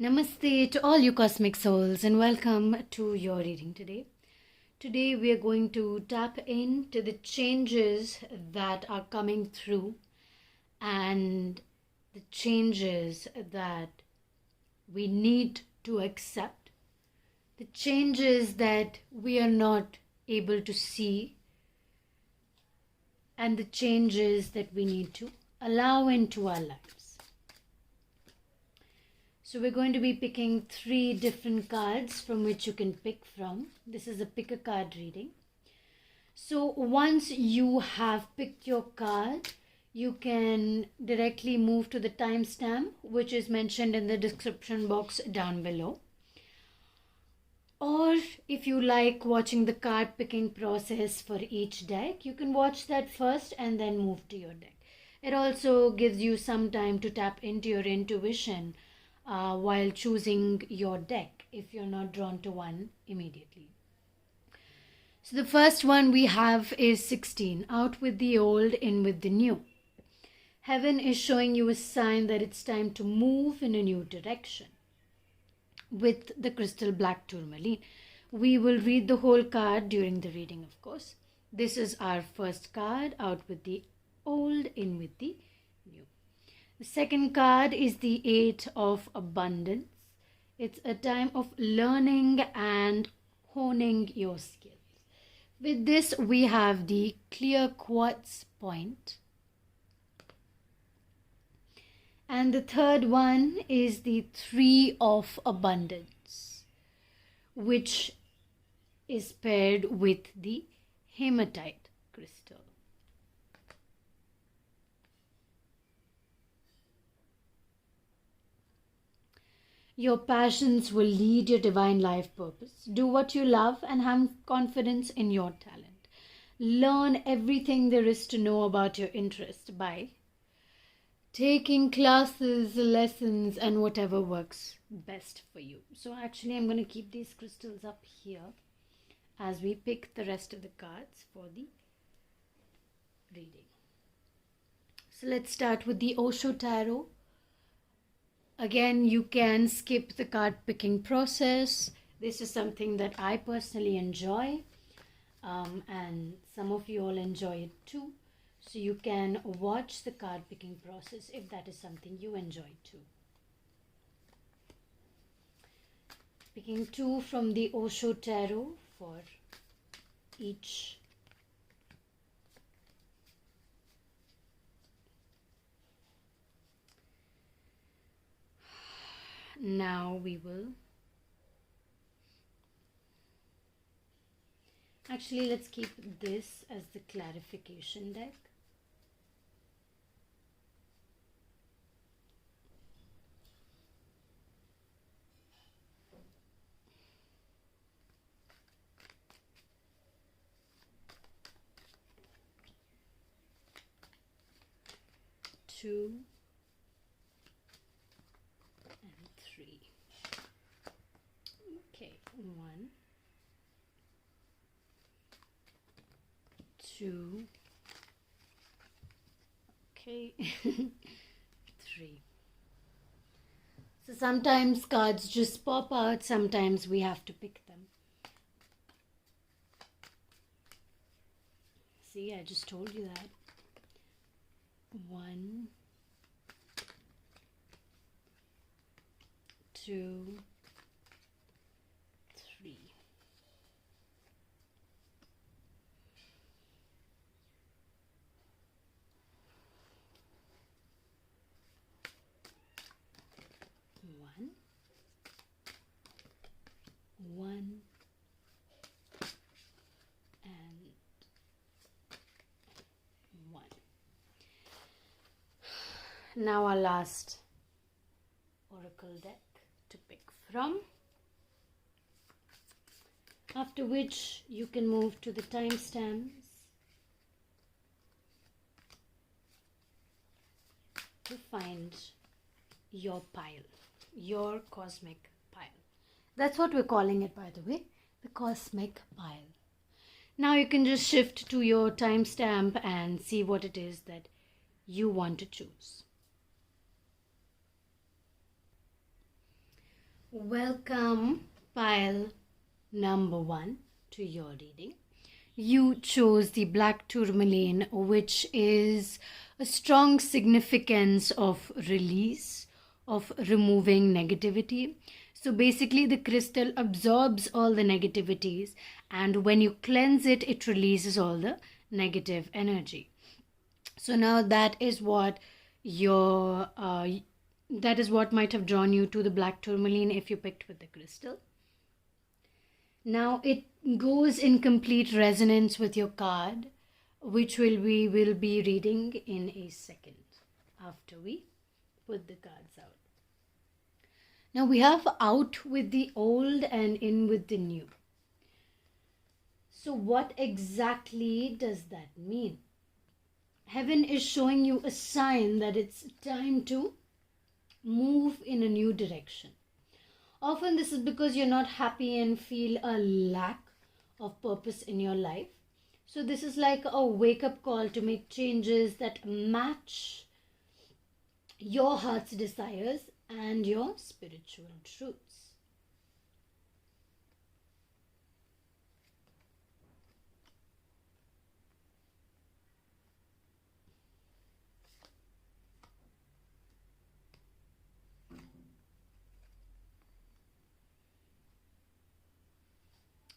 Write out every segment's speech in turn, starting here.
Namaste to all you cosmic souls and welcome to your reading today. Today we are going to tap into the changes that are coming through and the changes that we need to accept, the changes that we are not able to see, and the changes that we need to allow into our lives. So we're going to be picking 3 different cards from which you can pick from. This is a pick a card reading. So once you have picked your card, you can directly move to the timestamp, which is mentioned in the description box down below. Or if you like watching the card picking process for each deck, you can watch that first and then move to your deck. It also gives you some time to tap into your intuition while choosing your deck if you're not drawn to one immediately. So the first one we have is 16, out with the old, in with the new. Heaven is showing you a sign that it's time to move in a new direction with the crystal black tourmaline. We will read the whole card during the reading, of course. This is our first card, out with the old, in with the new. The second card is the 8 of Abundance. It's a time of learning and honing your skills. With this, we have the clear quartz point. And the third one is the 3 of Abundance, which is paired with the Haematite crystal. Your passions will lead your divine life purpose. Do what you love and have confidence in your talent. Learn everything there is to know about your interest by taking classes, lessons, and whatever works best for you. So actually, I'm going to keep these crystals up here as we pick the rest of the cards for the reading. So let's start with the Osho Tarot. Again, you can skip the card picking process. This is something that I personally enjoy, and some of you all enjoy it too. So you can watch the card picking process if that is something you enjoy too. Picking 2 from the Osho Tarot for each. Now we will. Actually, let's keep this as the clarification deck. Two and 3. Okay, 1, 2, okay, 3. So sometimes cards just pop out, sometimes we have to pick them. See, I just told you that. 1, 2, 3. One and 1. Now our last oracle deck to pick from, after which you can move to the timestamps to find your pile, your cosmic pile. That's what we're calling it, by the way, the cosmic pile. Now you can just shift to your timestamp and see what it is that you want to choose. Welcome, pile number 1, to your reading. You chose the black tourmaline, which is a strong significance of release, of removing negativity. So basically, the crystal absorbs all the negativities, and when you cleanse it, it releases all the negative energy. So now that is what might have drawn you to the black tourmaline if you picked with the crystal. Now it goes in complete resonance with your card, which we will be reading in a second after we put the cards out. Now we have out with the old and in with the new. So what exactly does that mean? Heaven is showing you a sign that it's time to move in a new direction. Often this is because you're not happy and feel a lack of purpose in your life. So this is like a wake-up call to make changes that match your heart's desires and your spiritual truths.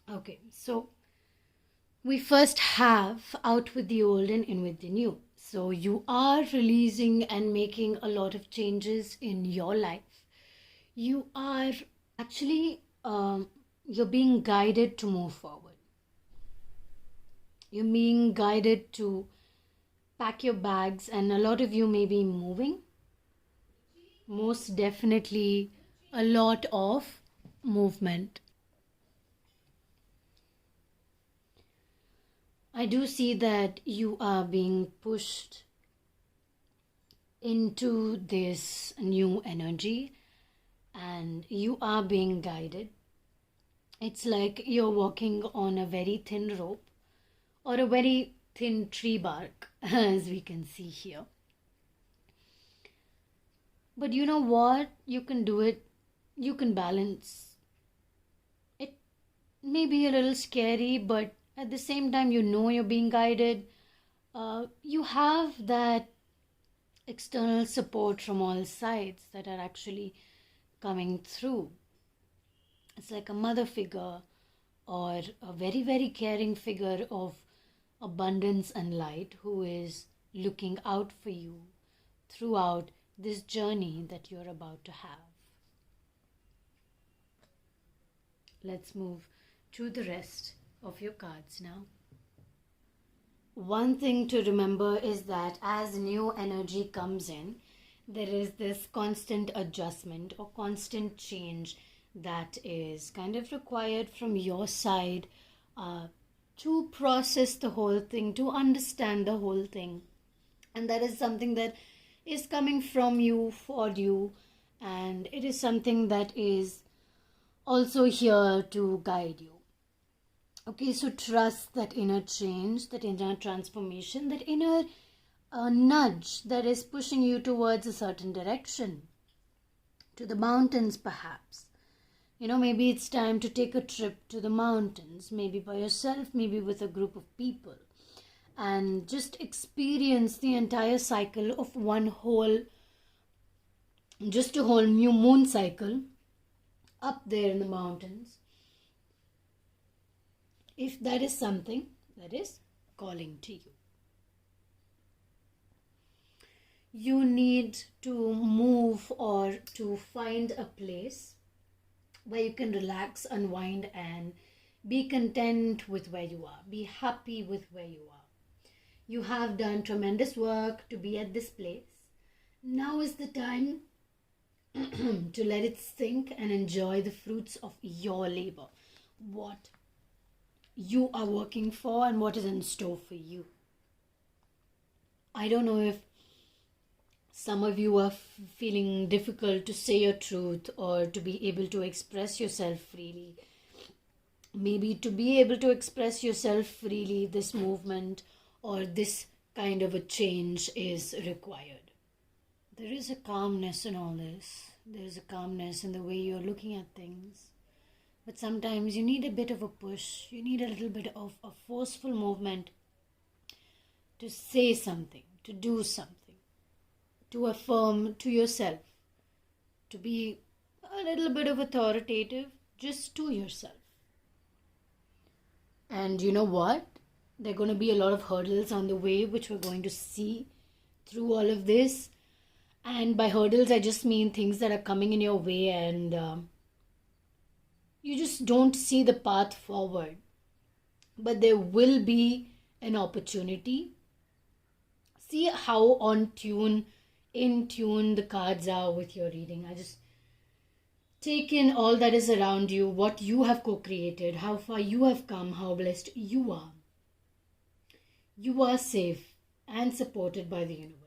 Okay, so we first have out with the old and in with the new. So you are releasing and making a lot of changes in your life. You are actually, you're being guided to move forward. You're being guided to pack your bags, and a lot of you may be moving. Most definitely a lot of movement. I do see that you are being pushed into this new energy and you are being guided. It's like you're walking on a very thin rope or a very thin tree bark, as we can see here. But you know what? You can do it. You can balance. It may be a little scary, but at the same time, you know you're being guided. You have that external support from all sides that are actually coming through. It's like a mother figure or a very, very caring figure of abundance and light who is looking out for you throughout this journey that you're about to have. Let's move to the rest of your cards now. One thing to remember is that as new energy comes in, there is this constant adjustment or constant change that is kind of required from your side to process the whole thing, to understand the whole thing. And that is something that is coming from you, for you, and it is something that is also here to guide you. Okay, so trust that inner change, that inner transformation, that inner nudge that is pushing you towards a certain direction. To the mountains, perhaps. You know, maybe it's time to take a trip to the mountains, maybe by yourself, maybe with a group of people, and just experience the entire cycle of one whole, just a whole new moon cycle up there in the mountains. If that is something that is calling to you. You need to move or to find a place where you can relax, unwind, and be content with where you are. Be happy with where you are. You have done tremendous work to be at this place. Now is the time to let it sink and enjoy the fruits of your labor. What you are working for and what is in store for you. I don't know if some of you are feeling difficult to say your truth or to be able to express yourself freely. Maybe to be able to express yourself freely, this movement or this kind of a change is required. There is a calmness in all this. There's a calmness in the way you're looking at things. But sometimes you need a bit of a push. You need a little bit of a forceful movement to say something, to do something, to affirm to yourself, to be a little bit of authoritative just to yourself. And you know what? There are going to be a lot of hurdles on the way, which we're going to see through all of this. And by hurdles, I just mean things that are coming in your way and you just don't see the path forward. But there will be an opportunity. See how in tune the cards are with your reading. I just take in all that is around you, what you have co-created, how far you have come, how blessed you are. You are safe and supported by the universe.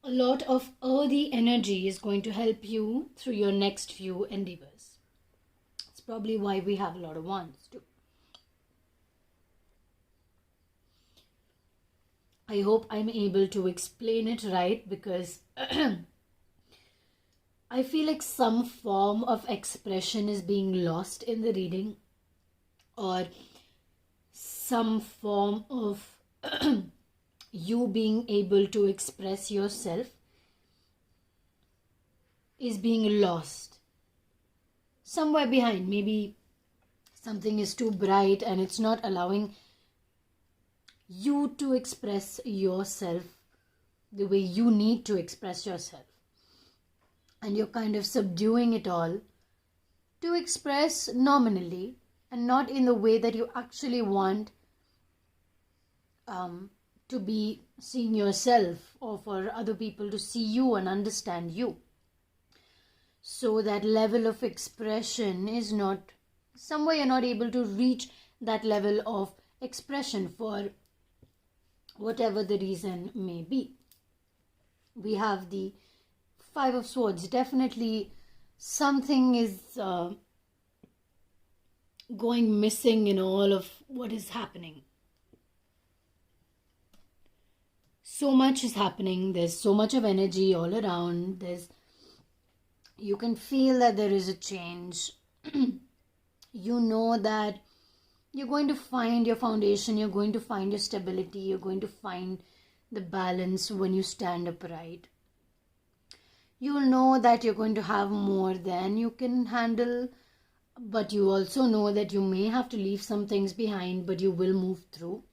A lot of earthy energy is going to help you through your next few endeavors. It's probably why we have a lot of wands too. I hope I'm able to explain it right, because I feel like some form of expression is being lost in the reading, or some form of you being able to express yourself is being lost somewhere behind. Maybe something is too bright and it's not allowing you to express yourself the way you need to express yourself. And you're kind of subduing it all to express nominally and not in the way that you actually want to be seeing yourself, or for other people to see you and understand you. So that level of expression is not, somewhere you're not able to reach that level of expression for whatever the reason may be. We have the Five of Swords. Definitely something is going missing in all of what is happening. So much is happening. There's so much of energy all around. You can feel that there is a change. You know that you're going to find your foundation, you're going to find your stability, you're going to find the balance when you stand upright. You'll know that you're going to have more than you can handle, but you also know that you may have to leave some things behind, but you will move through.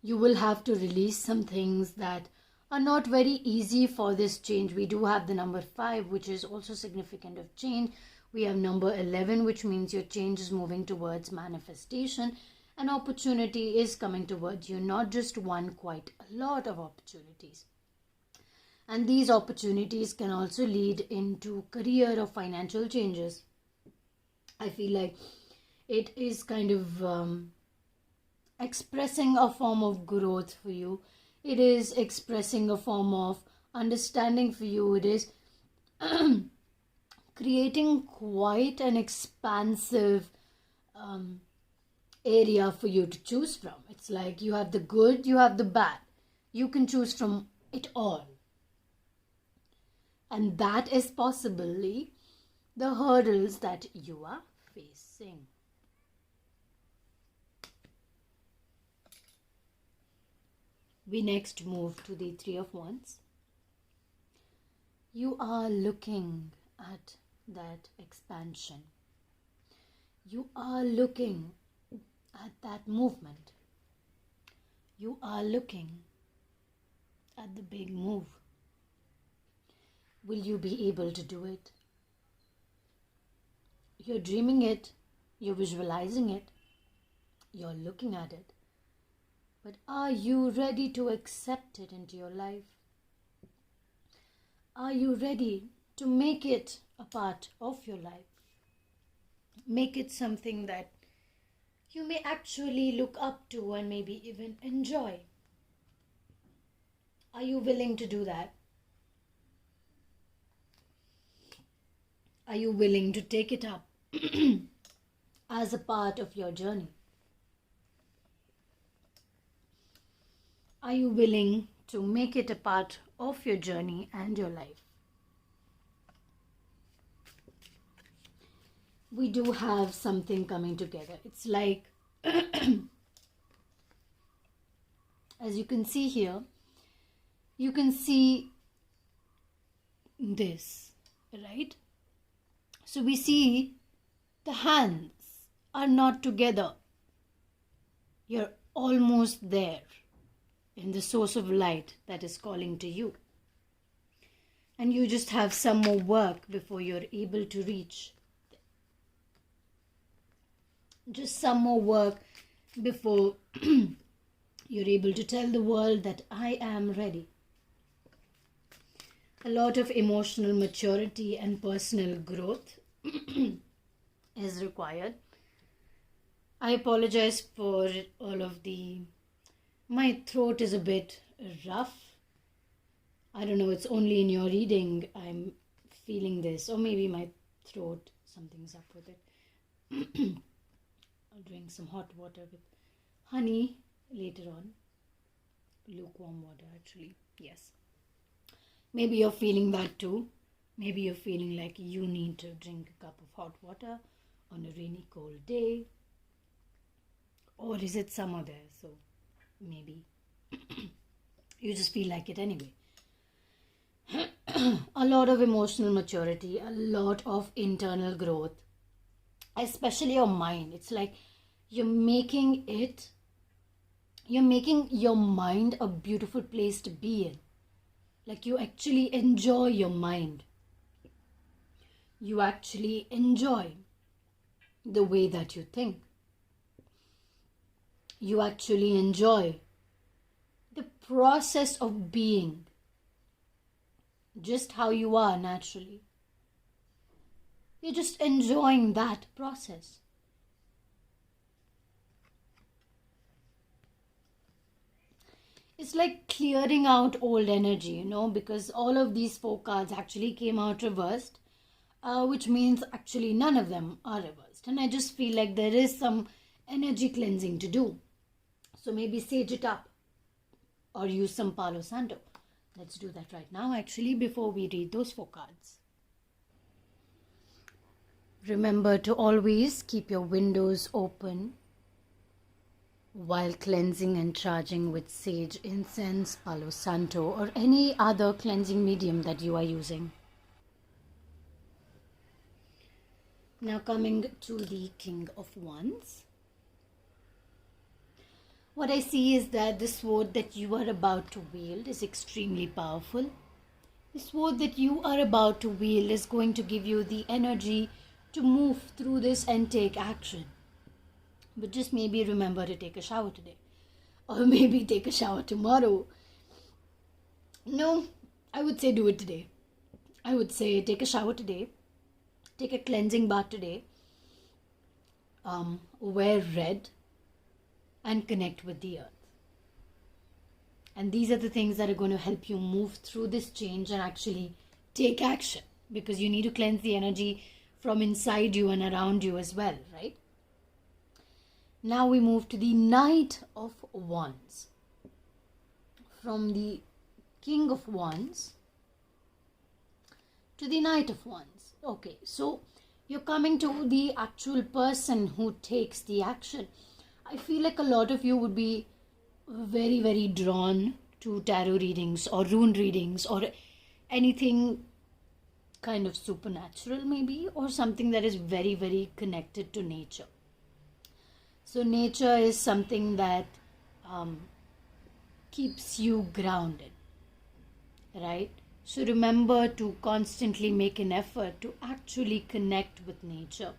You will have to release some things that are not very easy for this change. We do have the number 5, which is also significant of change. We have number 11, which means your change is moving towards manifestation. An opportunity is coming towards you, not just one, quite a lot of opportunities. And these opportunities can also lead into career or financial changes. I feel like it is kind of expressing a form of growth for you. It is expressing a form of understanding for you. It is creating quite an expansive area for you to choose from. It's like you have the good, you have the bad. You can choose from it all. And that is possibly the hurdles that you are facing. We next move to the Three of Wands. You are looking at that expansion. You are looking at that movement. You are looking at the big move. Will you be able to do it? You're dreaming it, you're visualizing it, you're looking at it. But are you ready to accept it into your life? Are you ready to make it a part of your life? Make it something that you may actually look up to and maybe even enjoy. Are you willing to do that? Are you willing to take it up as a part of your journey? Are you willing to make it a part of your journey and your life? We do have something coming together. It's like, as you can see here, you can see this, right? So we see the hands are not together. You're almost there in the source of light that is calling to you. And you just have some more work before you're able to reach. Just some more work before you're able to tell the world that I am ready. A lot of emotional maturity and personal growth is required. I apologize for all of my throat is a bit rough. I don't know, it's only in your reading I'm feeling this, or maybe my throat, something's up with it. I'll drink some hot water with honey later on. Lukewarm water, actually. Yes. Maybe you're feeling that too. Maybe you're feeling like you need to drink a cup of hot water on a rainy, cold day. Or is it summer there? So maybe you just feel like it anyway. A lot of emotional maturity, a lot of internal growth, especially your mind. It's like you're making your mind a beautiful place to be in. Like you actually enjoy your mind. You actually enjoy the way that you think. You actually enjoy the process of being just how you are naturally. You're just enjoying that process. It's like clearing out old energy, because all of these 4 cards actually came out reversed, which means actually none of them are reversed. And I just feel like there is some energy cleansing to do. So maybe sage it up or use some Palo Santo. Let's do that right now, actually, before we read those 4 cards. Remember to always keep your windows open while cleansing and charging with sage, incense, Palo Santo, or any other cleansing medium that you are using. Now coming to the King of Wands. What I see is that the sword that you are about to wield is extremely powerful. The sword that you are about to wield is going to give you the energy to move through this and take action. But just maybe remember to take a shower today. Or maybe take a shower tomorrow. No, I would say do it today. I would say take a shower today. Take a cleansing bath today. Wear red. And connect with the earth. And these are the things that are going to help you move through this change and actually take action. Because you need to cleanse the energy from inside you and around you as well, right? Now we move to the Knight of Wands. From the King of Wands to the Knight of Wands. Okay, so you're coming to the actual person who takes the action. I feel like a lot of you would be very, very drawn to tarot readings or rune readings or anything kind of supernatural maybe, or something that is very, very connected to nature. So nature is something that keeps you grounded, right? So remember to constantly make an effort to actually connect with nature.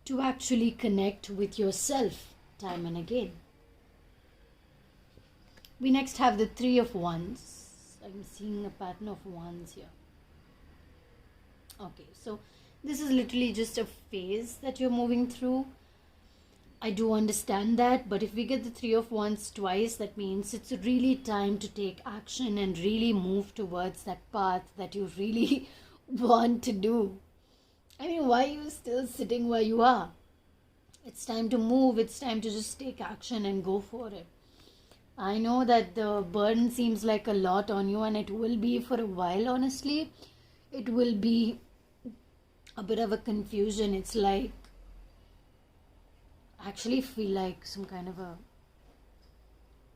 To actually connect with yourself time and again. We next have the Three of Wands. I'm seeing a pattern of wands here. Okay, so this is literally just a phase that you're moving through. I do understand that, but if we get the Three of Wands twice, that means it's really time to take action and really move towards that path that you really want to do. I mean, why are you still sitting where you are? It's time to move. It's time to just take action and go for it. I know that the burden seems like a lot on you, and it will be for a while, honestly. It will be a bit of a confusion. It's like, I actually feel like some kind of a.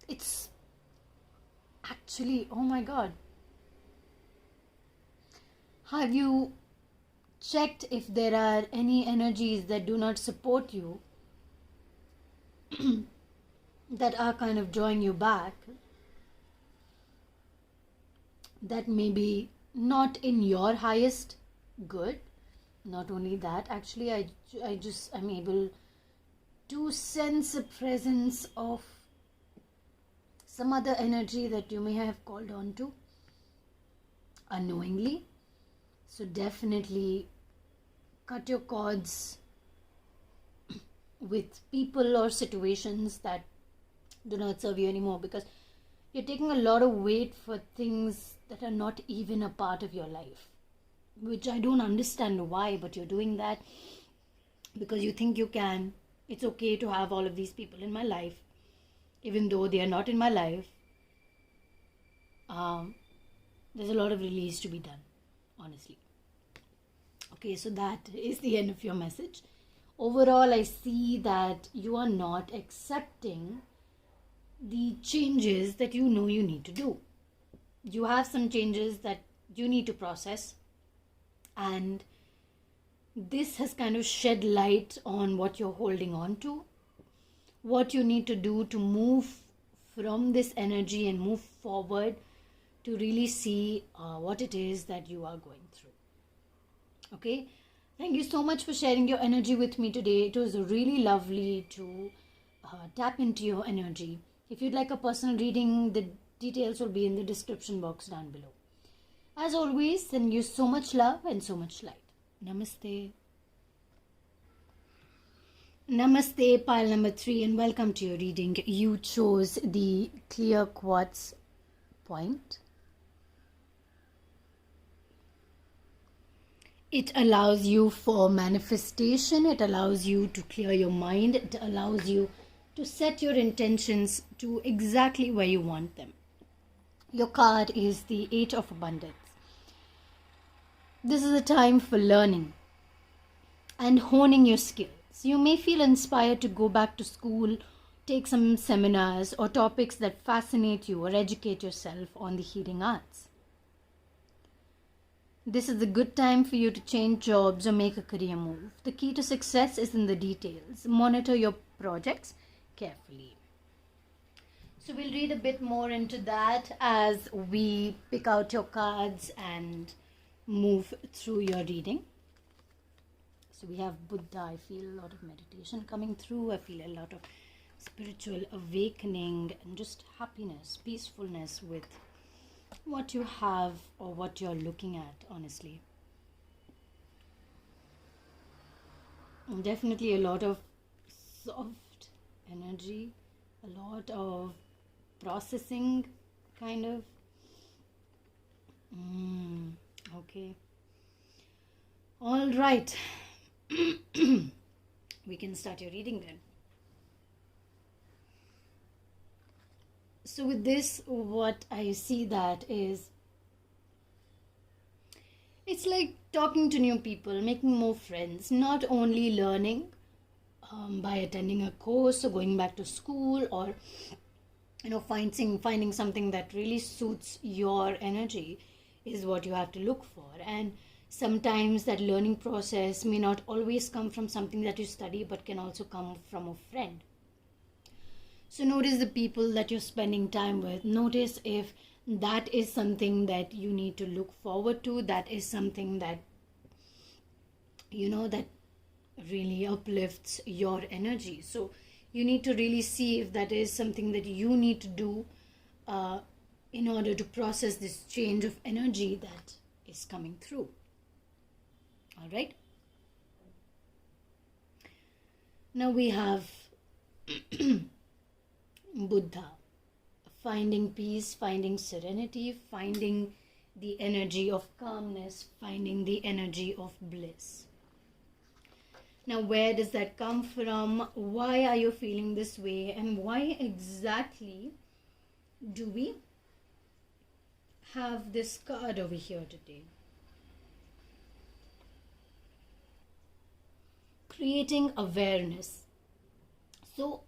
It's actually, oh my god. Have you checked if there are any energies that do not support you, that are kind of drawing you back, that may be not in your highest good? Not only that, actually, I'm able to sense a presence of some other energy that you may have called on to unknowingly. So definitely cut your cords with people or situations that do not serve you anymore, because you're taking a lot of weight for things that are not even a part of your life, which I don't understand why, but you're doing that because you think you can. It's okay to have all of these people in my life, even though they are not in my life. There's a lot of release to be done, honestly. Okay, so that is the end of your message. Overall, I see that you are not accepting the changes that you know you need to do. You have some changes that you need to process, and this has kind of shed light on what you're holding on to, what you need to do to move from this energy and move forward to really see what it is that you are going through. Okay, thank you so much for sharing your energy with me today. It was really lovely to tap into your energy. If you'd like a personal reading, the details will be in the description box down below. As always, send you so much love and so much light. Namaste. Namaste, pile number 3, and welcome to your reading. You chose the clear quartz point. It allows you for manifestation. It allows you to clear your mind. It allows you to set your intentions to exactly where you want them. Your card is the 8 of Abundance. This is a time for learning and honing your skills. You may feel inspired to go back to school, take some seminars or topics that fascinate you, or educate yourself on the healing arts. This is a good time for you to change jobs or make a career move. The key to success is in the details. Monitor your projects carefully. So we'll read a bit more into that as we pick out your cards and move through your reading. So we have Buddha. I feel a lot of meditation coming through. I feel a lot of spiritual awakening and just happiness, peacefulness with what you have or what you're looking at, honestly. And definitely a lot of soft energy, a lot of processing, kind of. Okay. All right. We can start your reading then. So with this, what I see that is, it's like talking to new people, making more friends, not only learning by attending a course or going back to school, or finding something that really suits your energy is what you have to look for. And sometimes that learning process may not always come from something that you study, but can also come from a friend. So notice the people that you're spending time with. Notice if that is something that you need to look forward to. That is something that, that really uplifts your energy. So you need to really see if that is something that you need to do in order to process this change of energy that is coming through. All right. Now we have Buddha, finding peace, finding serenity, finding the energy of calmness, finding the energy of bliss. Now, where does that come from? Why are you feeling this way? And why exactly do we have this card over here today? Creating awareness. So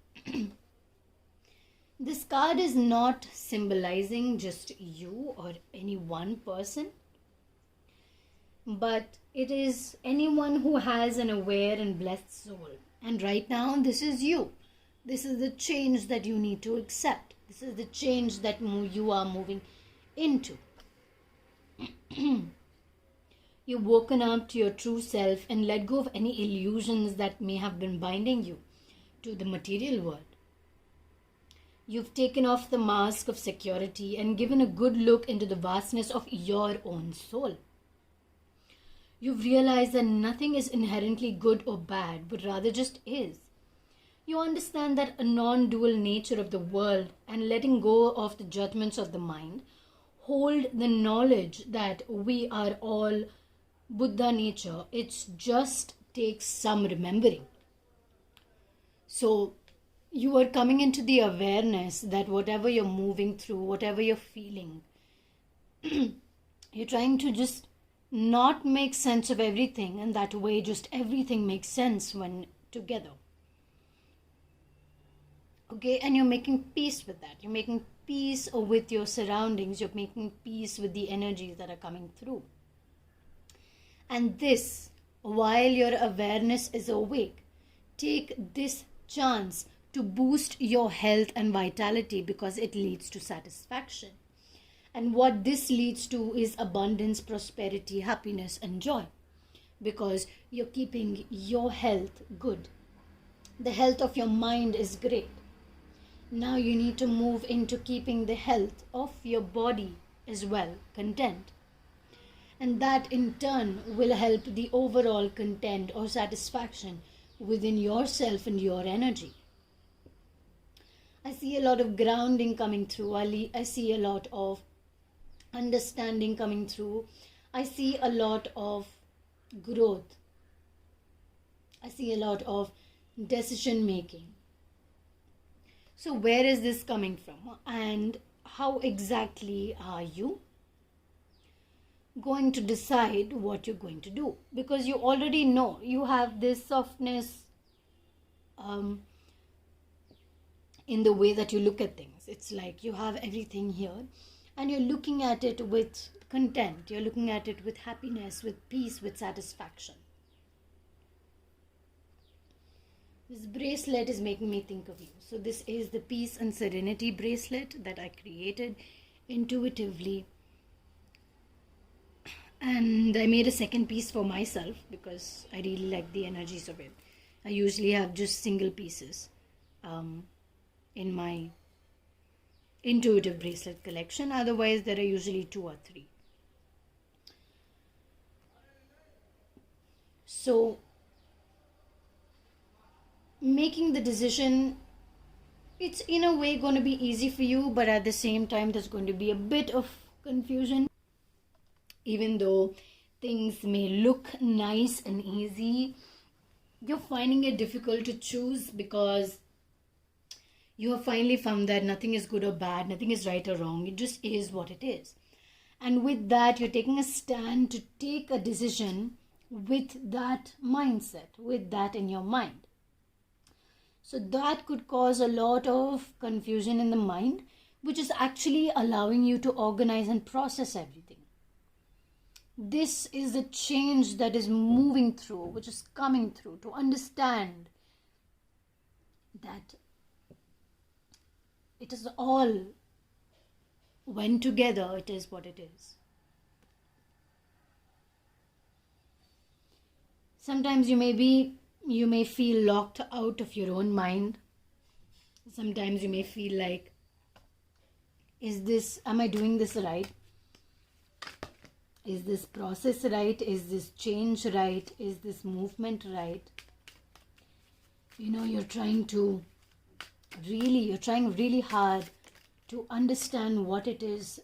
this card is not symbolizing just you or any one person, but it is anyone who has an aware and blessed soul. And right now, this is you. This is the change that you need to accept. This is the change that you are moving into. You've woken up to your true self and let go of any illusions that may have been binding you to the material world. You've taken off the mask of security and given a good look into the vastness of your own soul. You've realized that nothing is inherently good or bad, but rather just is. You understand that a non-dual nature of the world and letting go of the judgments of the mind hold the knowledge that we are all Buddha nature. It just takes some remembering. So you are coming into the awareness that whatever you're moving through, whatever you're feeling, you're trying to just not make sense of everything, and that way just everything makes sense when together. Okay, and you're making peace with that. You're making peace with your surroundings. You're making peace with the energies that are coming through. And this, while your awareness is awake, take this chance to boost your health and vitality, because it leads to satisfaction. And what this leads to is abundance, prosperity, happiness, and joy, because you're keeping your health good. The health of your mind is great. Now you need to move into keeping the health of your body as well content. And that in turn will help the overall content or satisfaction within yourself and your energy. I see a lot of grounding coming through. I see a lot of understanding coming through. I see a lot of growth. I see a lot of decision making. So where is this coming from? And how exactly are you going to decide what you're going to do? Because you already know you have this softness in the way that you look at things. It's like you have everything here and you're looking at it with content. You're looking at it with happiness, with peace, with satisfaction. This bracelet is making me think of you. So this is the Peace and Serenity Bracelet that I created intuitively. And I made a second piece for myself because I really like the energies of it. I usually have just single pieces in my intuitive bracelet collection. Otherwise, there are usually 2 or 3. So making the decision, it's in a way going to be easy for you, but at the same time there's going to be a bit of confusion. Even though things may look nice and easy, you're finding it difficult to choose because you have finally found that nothing is good or bad, nothing is right or wrong. It just is what it is. And with that, you're taking a stand to take a decision with that mindset, with that in your mind. So that could cause a lot of confusion in the mind, which is actually allowing you to organize and process everything. This is the change that is moving through, which is coming through, to understand that it is all, when together, it is what it is. Sometimes you may feel locked out of your own mind. Sometimes you may feel like, am I doing this right? Is this process right? Is this change right? Is this movement right? You're trying really hard to understand what it is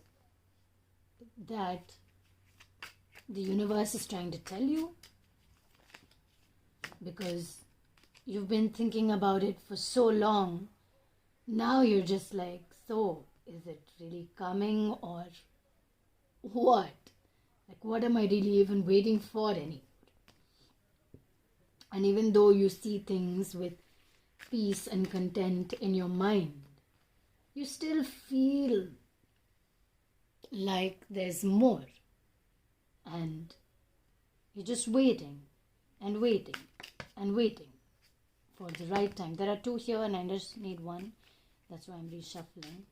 that the universe is trying to tell you, because you've been thinking about it for so long. Now you're just like so is it really coming or what? Like, what am I really even waiting for anymore? And even though you see things with peace and content in your mind, you still feel like there's more. And you're just waiting and waiting and waiting for the right time. There are two here and I just need one. That's why I'm reshuffling.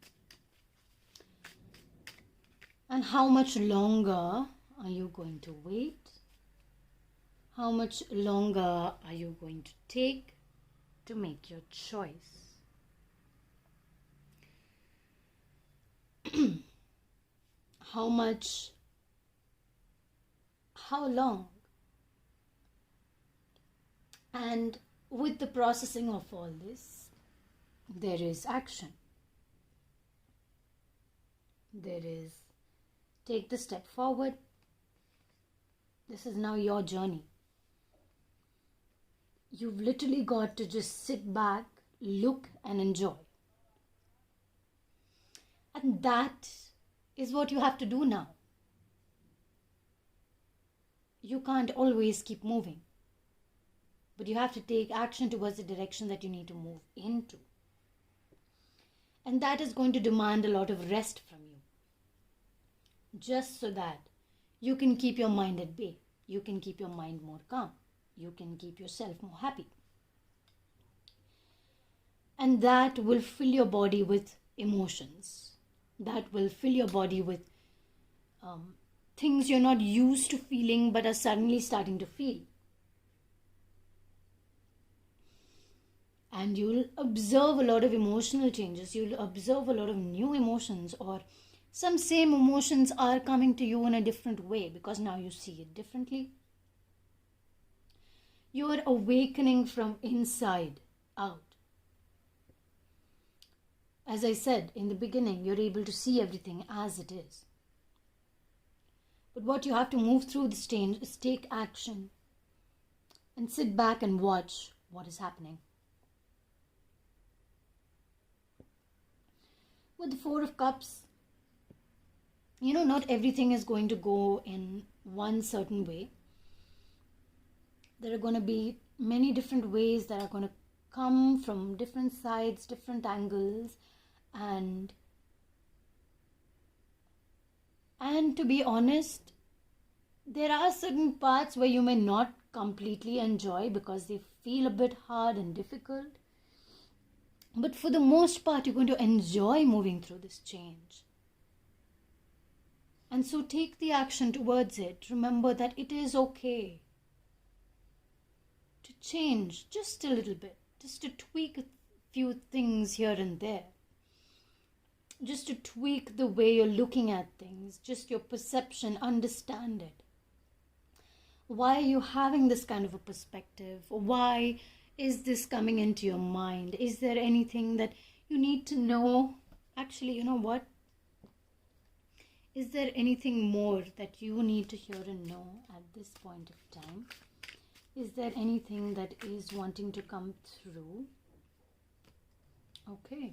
And how much longer are you going to wait? How much longer are you going to take to make your choice? How long? And with the processing of all this, there is action. There is take the step forward. This is now your journey. You've literally got to just sit back, look and enjoy. And that is what you have to do now. You can't always keep moving. But you have to take action towards the direction that you need to move into. And that is going to demand a lot of rest from you. Just so that you can keep your mind at bay. You can keep your mind more calm. You can keep yourself more happy. And that will fill your body with emotions. That will fill your body with things you're not used to feeling but are suddenly starting to feel. And you'll observe a lot of emotional changes. You'll observe a lot of new emotions, or some same emotions are coming to you in a different way because now you see it differently. You are awakening from inside out. As I said in the beginning, you're able to see everything as it is. But what you have to move through this change is take action and sit back and watch what is happening. With the Four of Cups, not everything is going to go in one certain way. There are going to be many different ways that are going to come from different sides, different angles, and to be honest, there are certain parts where you may not completely enjoy because they feel a bit hard and difficult. But for the most part, you're going to enjoy moving through this change. And so take the action towards it. Remember that it is okay to change just a little bit, just to tweak a few things here and there, just to tweak the way you're looking at things, just your perception, understand it. Why are you having this kind of a perspective? Why is this coming into your mind? Is there anything that you need to know? Actually, you know what? Is there anything more that you need to hear and know at this point of time? Is there anything that is wanting to come through? Okay.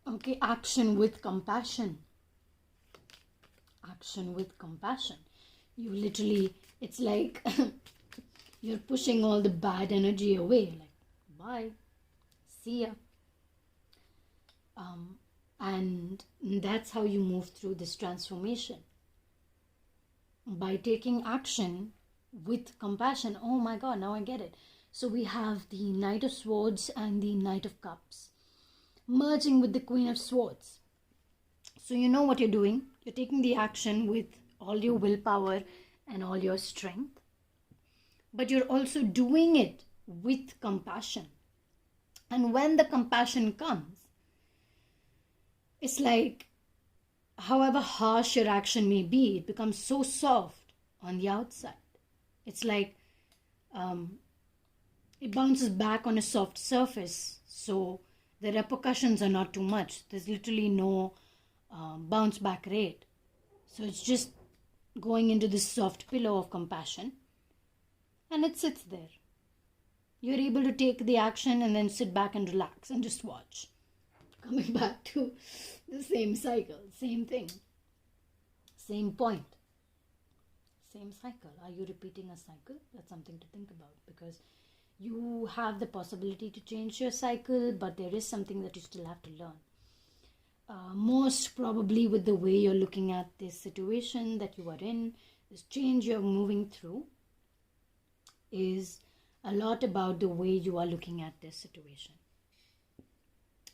Okay, action with compassion. Action with compassion. You literally, it's like you're pushing all the bad energy away. Like, bye. See ya. And that's how you move through this transformation. By taking action with compassion. Oh my God, now I get it. So we have the Knight of Swords and the Knight of Cups merging with the Queen of Swords. So you know what you're doing. You're taking the action with all your willpower and all your strength. But you're also doing it with compassion. And when the compassion comes, it's like, however harsh your action may be, it becomes so soft on the outside. It's like it bounces back on a soft surface. So the repercussions are not too much. There's literally no bounce back rate. So it's just going into this soft pillow of compassion. And it sits there. You're able to take the action and then sit back and relax and just watch. coming back to the same cycle, same thing, same point, same cycle. Are you repeating a cycle? That's something to think about, because you have the possibility to change your cycle, but there is something that you still have to learn. Most probably with the way you're looking at this situation that you are in, this change you're moving through is a lot about the way you are looking at this situation.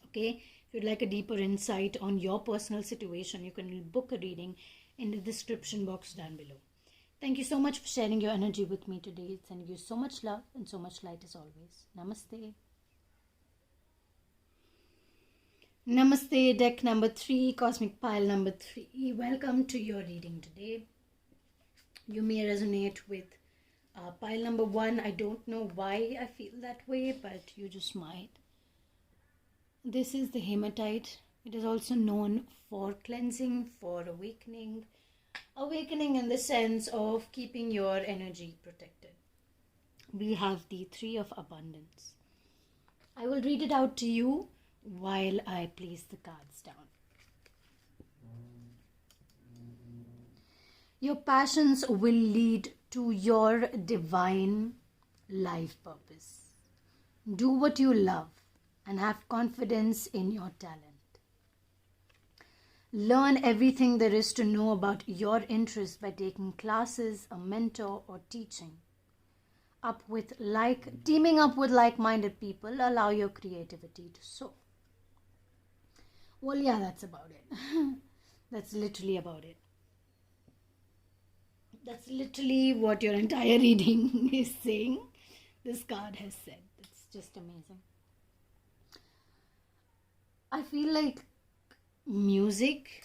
Okay, if you'd like a deeper insight on your personal situation, you can book a reading in the description box down below. Thank you so much for sharing your energy with me today. Sending you so much love and so much light as always. Namaste. Namaste, deck number 3, cosmic pile number 3. Welcome to your reading today. You may resonate with pile number 1. I don't know why I feel that way, but you just might. This is the Haematite. It is also known for cleansing, for awakening. Awakening in the sense of keeping your energy protected. We have the 3 of abundance. I will read it out to you while I place the cards down. Your passions will lead to your divine life purpose. Do what you love and have confidence in your talent. Learn everything there is to know about your interests by taking classes, a mentor, or teaching. Teaming up with like-minded people, allow your creativity to soar. Well, yeah, that's about it. That's literally about it. That's literally what your entire reading is saying. This card has said. It's just amazing. I feel like music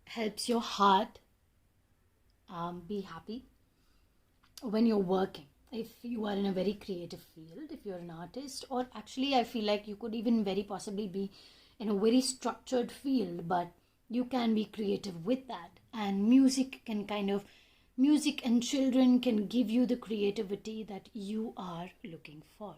helps your heart be happy when you're working. If you are in a very creative field, if you're an artist, or actually I feel like you could even very possibly be in a very structured field, but you can be creative with that. And music and children can give you the creativity that you are looking for.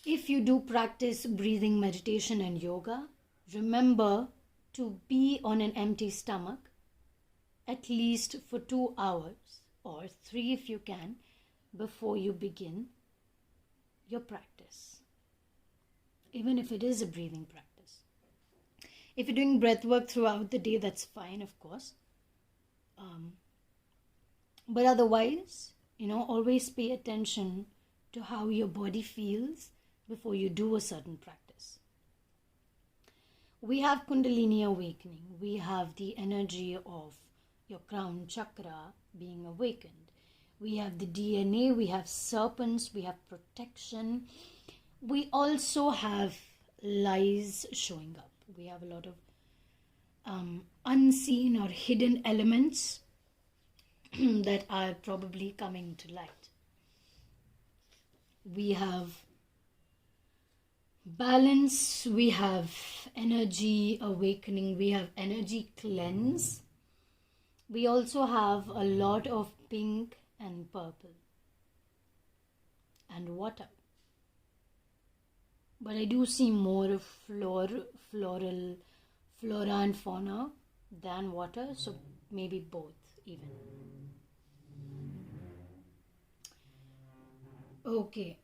If you do practice breathing meditation and yoga, remember to be on an empty stomach at least for 2 hours, or 3 if you can, before you begin your practice, even if it is a breathing practice. If you're doing breath work throughout the day, that's fine, of course. But otherwise, always pay attention to how your body feels before you do a certain practice. We have Kundalini awakening. We have the energy of your crown chakra being awakened. We have the DNA, we have serpents, we have protection. We also have lies showing up. We have a lot of unseen or hidden elements that are probably coming to light. We have balance, we have energy awakening, we have energy cleanse. We also have a lot of pink and purple and water. But I do see more of flora and fauna than water, so maybe both even. Okay,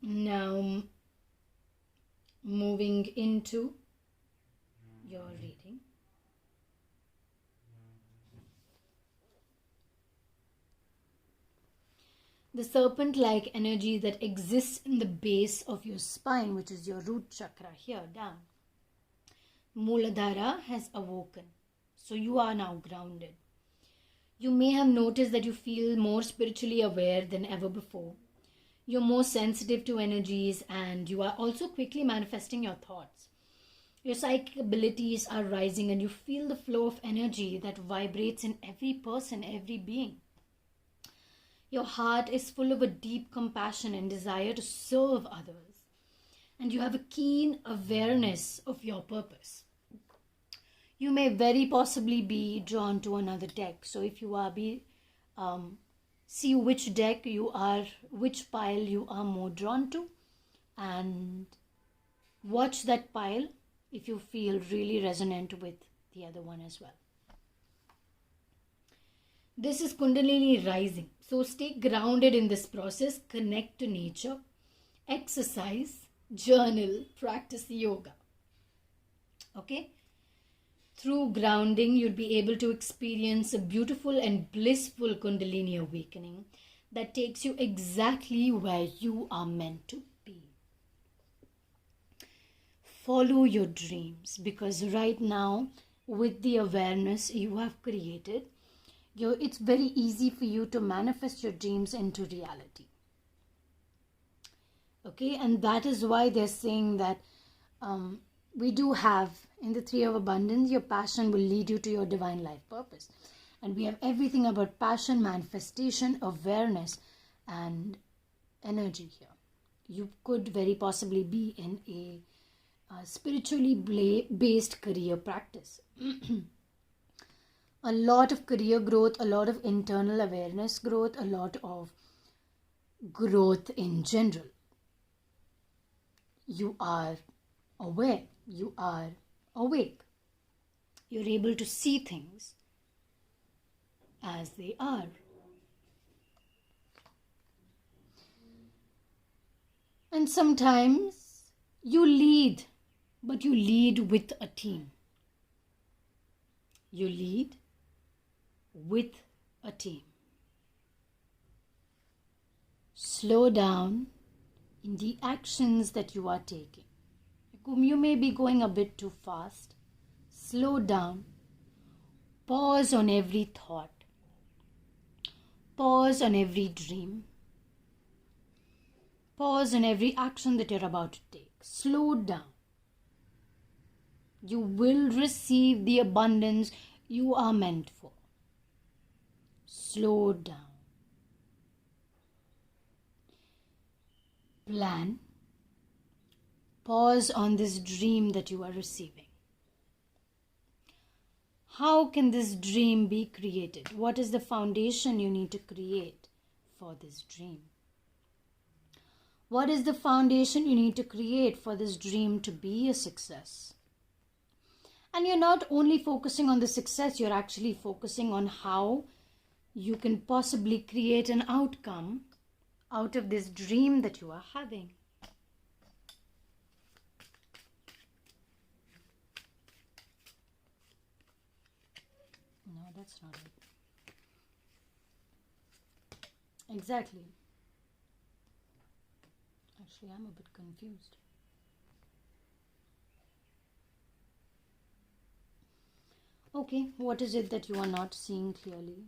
now moving into your reading. The serpent-like energy that exists in the base of your spine, which is your root chakra here down. Muladhara has awoken. So you are now grounded. You may have noticed that you feel more spiritually aware than ever before. You're more sensitive to energies, and you are also quickly manifesting your thoughts. Your psychic abilities are rising, and you feel the flow of energy that vibrates in every person, every being. Your heart is full of a deep compassion and desire to serve others. And you have a keen awareness of your purpose. You may very possibly be drawn to another deck. So if you are See which pile you are more drawn to, and watch that pile if you feel really resonant with the other one as well. This is Kundalini rising. So stay grounded in this process, connect to nature, exercise, journal, practice yoga. Okay? Through grounding, you'll be able to experience a beautiful and blissful Kundalini awakening that takes you exactly where you are meant to be. Follow your dreams, because right now, with the awareness you have created, it's very easy for you to manifest your dreams into reality. Okay, and that is why they're saying that we do have in the Three of Abundance, your passion will lead you to your divine life purpose. And we have everything about passion, manifestation, awareness, and energy here. You could very possibly be in a spiritually based career practice. A lot of career growth, a lot of internal awareness growth, a lot of growth in general. You are aware, you are awake. You're able to see things as they are. And sometimes you lead, but you lead with a team. You lead with a team. Slow down in the actions that you are taking. You may be going a bit too fast. Slow down. Pause on every thought. Pause on every dream. Pause on every action that you're about to take. Slow down. You will receive the abundance you are meant for. Slow down. Plan. Pause on this dream that you are receiving. How can this dream be created? What is the foundation you need to create for this dream? What is the foundation you need to create for this dream to be a success? And you're not only focusing on the success, you're actually focusing on how you can possibly create an outcome out of this dream that you are having. No, that's not it. Exactly. Actually, I'm a bit confused. Okay, what is it that you are not seeing clearly?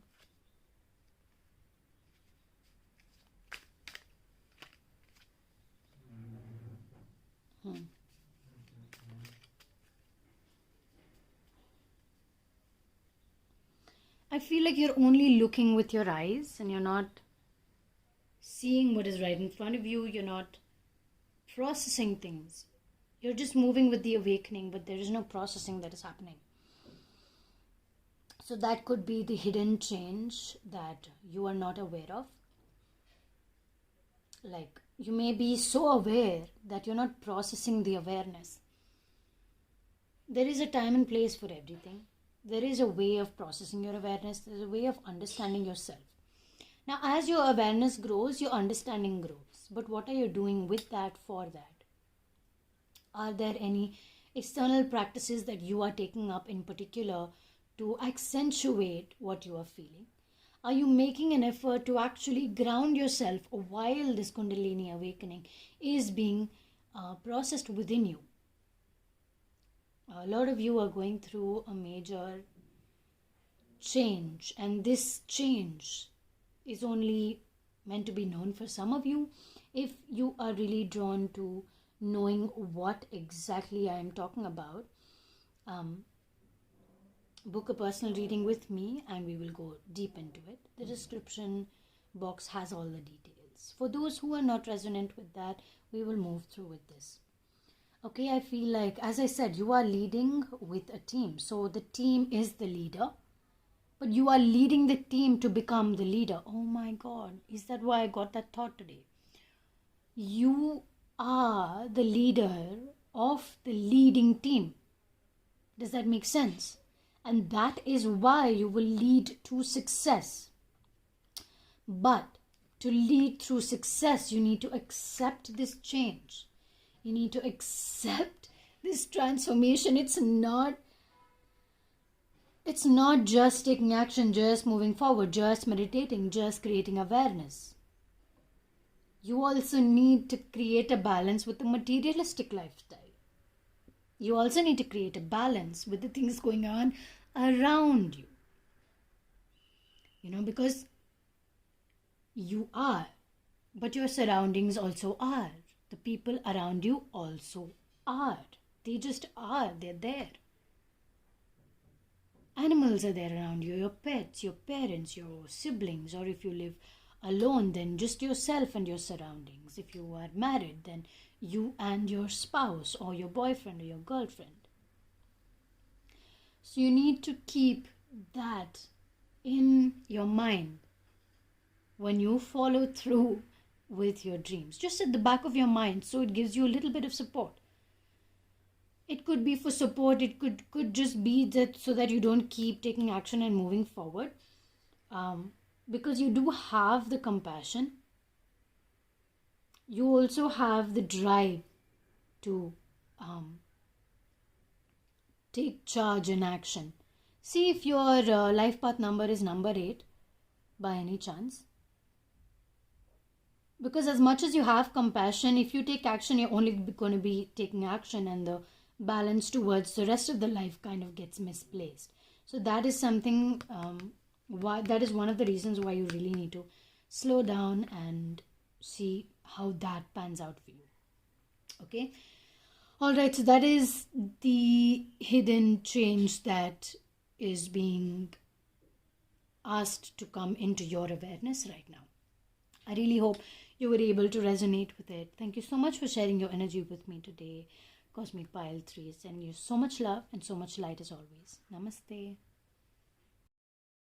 I feel like you're only looking with your eyes and you're not seeing what is right in front of you. You're not processing things. You're just moving with the awakening, but there is no processing that is happening. So that could be the hidden change that you are not aware of. Like, you may be so aware that you're not processing the awareness. There is a time and place for everything. There is a way of processing your awareness. There's a way of understanding yourself. Now, as your awareness grows, your understanding grows. But what are you doing with that, for that? Are there any external practices that you are taking up in particular to accentuate what you are feeling? Are you making an effort to actually ground yourself while this Kundalini awakening is being processed within you? A lot of you are going through a major change, and this change is only meant to be known for some of you. If you are really drawn to knowing what exactly I am talking about, book a personal reading with me and we will go deep into it. The description box has all the details. For those who are not resonant with that, we will move through with this. Okay, I feel like, as I said, you are leading with a team. So the team is the leader. but you are leading the team to become the leader. Oh my God, is that why I got that thought today? You are the leader of the leading team. Does that make sense? And that is why you will lead to success. But to lead through success, you need to accept this change. You need to accept this transformation. It's not just taking action, just moving forward, just meditating, just creating awareness. You also need to create a balance with the materialistic lifestyle. You also need to create a balance with the things going on around you. Because you are, but your surroundings also are. The people around you also are. They just are. They're there. Animals are there around you, your pets, your parents, your siblings, or if you live alone, then just yourself and your surroundings. If you are married, then you and your spouse or your boyfriend or your girlfriend. So you need to keep that in your mind when you follow through with your dreams. Just at the back of your mind, so it gives you a little bit of support. It could be for support, it could just be that so that you don't keep taking action and moving forward. Because you do have the compassion. You also have the drive to take charge and action. See if your life path number is number 8 by any chance. Because as much as you have compassion, if you take action, you're only going to be taking action, and the balance towards the rest of the life kind of gets misplaced. So that is something, that is one of the reasons why you really need to slow down and see how that pans out for you. Okay. All right. So that is the hidden change that is being asked to come into your awareness right now. I really hope you were able to resonate with it. Thank you so much for sharing your energy with me today. Cosmic Pile 3 is sending you so much love and so much light as always. Namaste.